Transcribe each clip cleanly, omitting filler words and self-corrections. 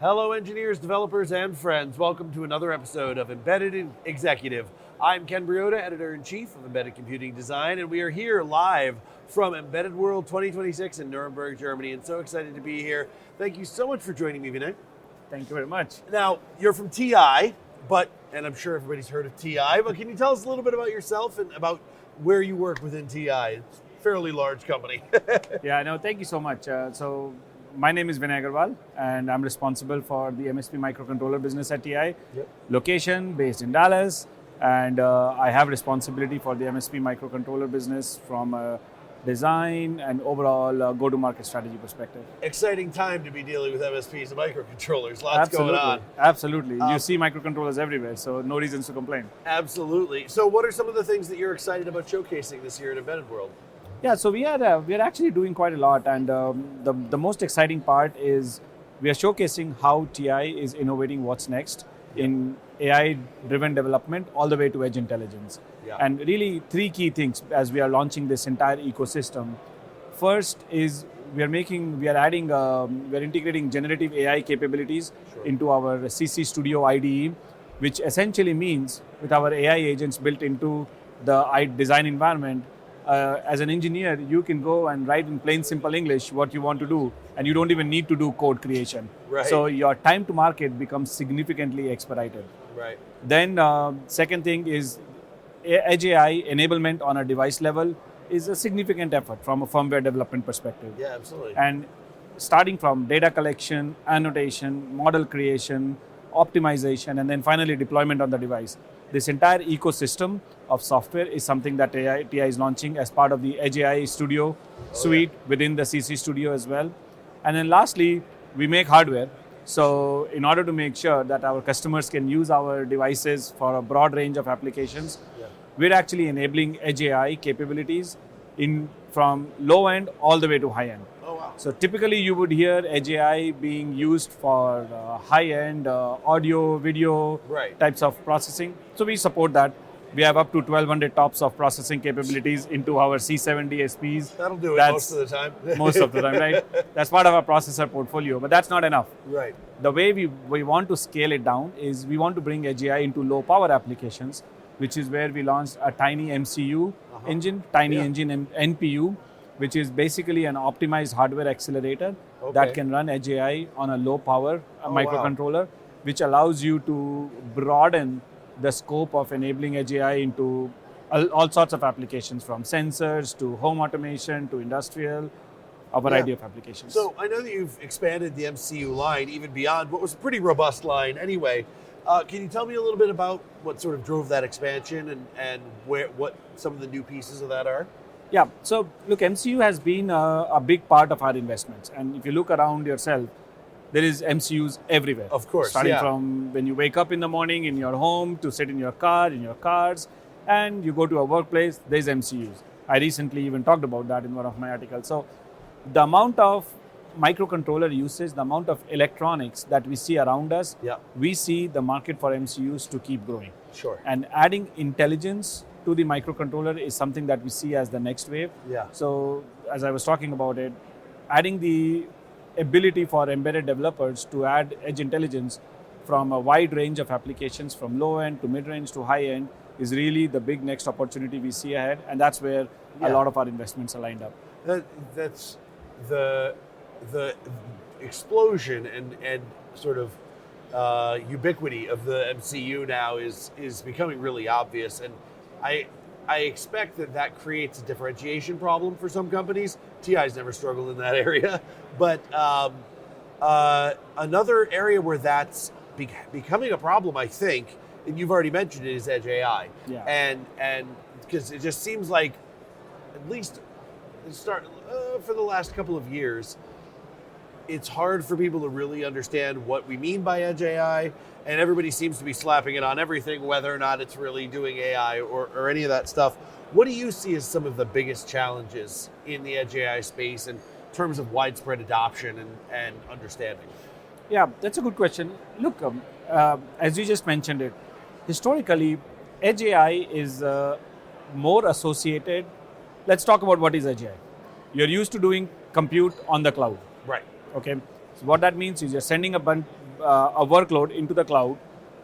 Hello, engineers, developers, and friends. Welcome to another episode of Embedded Executive. I'm Ken Briodagh, Editor-in-Chief of Embedded Computing Design, and we are here live from Embedded World 2026 in Nuremberg, Germany, and so excited to be here. Thank you so much for joining me, Vinay. Thank you very much. Now, you're from TI, and I'm sure everybody's heard of TI, but can you tell us a little bit about yourself and about where you work within TI? It's a fairly large company. Yeah, no, thank you so much. My name is Vinay Argarwal, and I'm responsible for the MSP Microcontroller business at TI. Yep. Location based in Dallas, and I have responsibility for the MSP Microcontroller business from a design and overall go-to-market strategy perspective. Exciting time to be dealing with MSPs and microcontrollers. Lots going on. Absolutely. You see microcontrollers everywhere, so no reasons to complain. Absolutely. So what are some of the things that you're excited about showcasing this year at Embedded World? Yeah, so we are actually doing quite a lot, and the most exciting part is we are showcasing how TI is innovating what's next in AI-driven development all the way to edge intelligence. Yeah. And really three key things as we are launching this entire ecosystem. First is we are integrating generative AI capabilities into our CC Studio IDE, which essentially means with our AI agents built into the design environment, as an engineer, you can go and write in plain simple English what you want to do, and you don't even need to do code creation. Right. So your time to market becomes significantly expedited. Right. Then second thing is edge AI enablement on a device level is a significant effort from a firmware development perspective. Yeah, absolutely. And starting from data collection, annotation, model creation, optimization, and then finally deployment on the device. This entire ecosystem of software is something that TI is launching as part of the Edge AI Studio suite within the CC Studio as well. And then lastly, we make hardware. So in order to make sure that our customers can use our devices for a broad range of applications, we're actually enabling Edge AI capabilities from low end all the way to high end. Oh, wow. So typically you would hear Edge AI being used for high-end audio, video types of processing. So we support that. We have up to 1,200 TOPS of processing capabilities into our C7 DSPs. That'll do it most of the time. Most of the time, right? That's part of our processor portfolio, but that's not enough. Right. The way we want to scale it down is we want to bring Edge AI into low-power applications, which is where we launched a tiny MCU engine, engine NPU, which is basically an optimized hardware accelerator that can run Edge AI on a low power microcontroller, which allows you to broaden the scope of enabling Edge AI into all sorts of applications, from sensors to home automation to industrial, a variety of applications. So I know that you've expanded the MCU line even beyond what was a pretty robust line anyway. Can you tell me a little bit about what sort of drove that expansion and what some of the new pieces of that are? Yeah, so look, MCU has been a big part of our investments. And if you look around yourself, there is MCUs everywhere. Of course, starting from when you wake up in the morning in your home, to sit in your car, in your cars, and you go to a workplace, there's MCUs. I recently even talked about that in one of my articles. So the amount of microcontroller usage, the amount of electronics that we see around us, we see the market for MCUs to keep growing. Sure. And adding intelligence to the microcontroller is something that we see as the next wave. Yeah. So as I was talking about it, adding the ability for embedded developers to add edge intelligence from a wide range of applications, from low end to mid range to high end, is really the big next opportunity we see ahead, and that's where a lot of our investments are lined up. That's the explosion and sort of ubiquity of the MCU now is becoming really obvious, and I expect that creates a differentiation problem for some companies. TI's never struggled in that area, but another area where that's becoming a problem, I think, and you've already mentioned it, is Edge AI. Yeah. And because it just seems like, at least for the last couple of years, it's hard for people to really understand what we mean by Edge AI, and everybody seems to be slapping it on everything, whether or not it's really doing AI or any of that stuff. What do you see as some of the biggest challenges in the Edge AI space in terms of widespread adoption and understanding? Yeah, that's a good question. Look, as you just mentioned it, historically, Edge AI is more associated. Let's talk about what is Edge AI. You're used to doing compute on the cloud. Right. Okay. So what that means is you're sending a a workload into the cloud.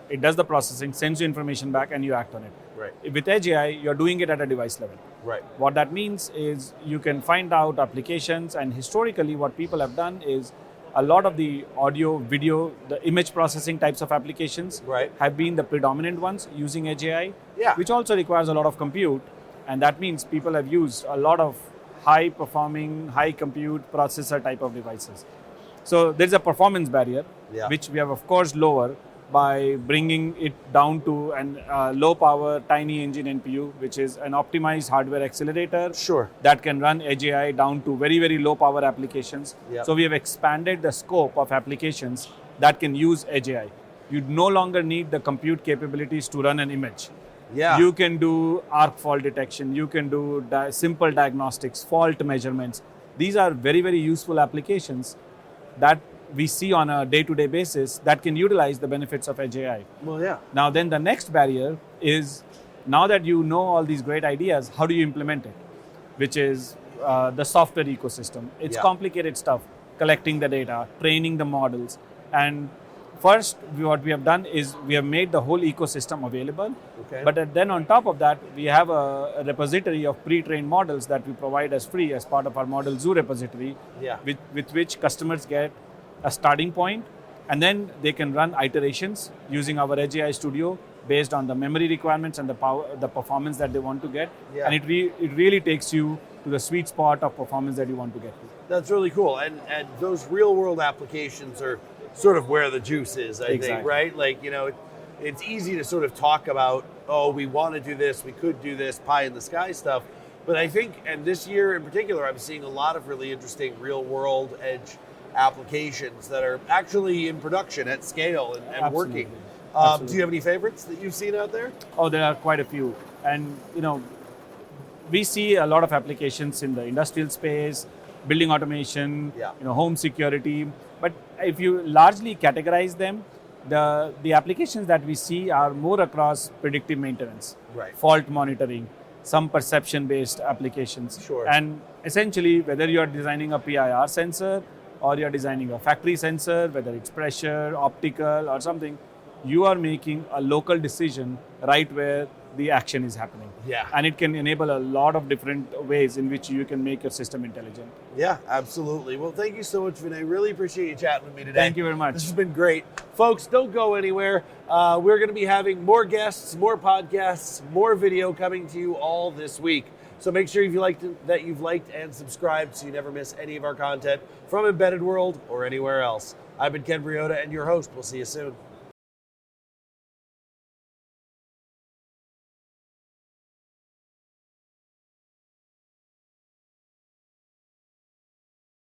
It does the processing, sends you information back, and you act on it. Right. With Edge AI, you're doing it at a device level. Right. What that means is you can find out applications, and historically what people have done is a lot of the audio, video, the image processing types of applications Right. have been the predominant ones using Edge AI, Yeah. which also requires a lot of compute, and that means people have used a lot of high performing, high compute processor type of devices. So there's a performance barrier, Yeah. which we have of course lower by bringing it down to an low power tiny engine NPU, which is an optimized hardware accelerator Sure. that can run Edge AI down to very, very low power applications. Yep. So we have expanded the scope of applications that can use Edge AI. You no longer need the compute capabilities to run an image. Yeah. You can do arc fault detection, you can do simple diagnostics, fault measurements. These are very, very useful applications that we see on a day-to-day basis that can utilize the benefits of Edge AI. Well, yeah. Now then the next barrier is, now that you know all these great ideas, how do you implement it? Which is the software ecosystem. It's Yeah. complicated stuff, collecting the data, training the models. And first, what we have done is we have made the whole ecosystem available. Okay. But then on top of that, we have a repository of pre-trained models that we provide as free as part of our Model Zoo repository, Yeah. with which customers get a starting point, and then they can run iterations using our Edge AI Studio based on the memory requirements and the power, the performance that they want to get. Yeah. And it really takes you to the sweet spot of performance that you want to get to. That's really cool. And those real world applications are sort of where the juice is, I think, Exactly. right? Like, it's easy to sort of talk about, oh, we want to do this, we could do this, pie in the sky stuff. But I think, and this year in particular, I'm seeing a lot of really interesting real world edge applications that are actually in production at scale and working. Absolutely. Do you have any favorites that you've seen out there? Oh, there are quite a few. And, we see a lot of applications in the industrial space, building automation, Yeah. Home security. But if you largely categorize them, the applications that we see are more across predictive maintenance, Right. fault monitoring, some perception-based applications. Sure. And essentially, whether you are designing a PIR sensor or you're designing a factory sensor, whether it's pressure, optical, or something, you are making a local decision right where the action is happening. Yeah. And it can enable a lot of different ways in which you can make your system intelligent. Yeah, absolutely. Well, thank you so much, Vinay. Really appreciate you chatting with me today. Thank you very much. This has been great. Folks, don't go anywhere. We're going to be having more guests, more podcasts, more video coming to you all this week. So make sure that you've liked and subscribed so you never miss any of our content from Embedded World or anywhere else. I've been Ken Briodagh and your host. We'll see you soon.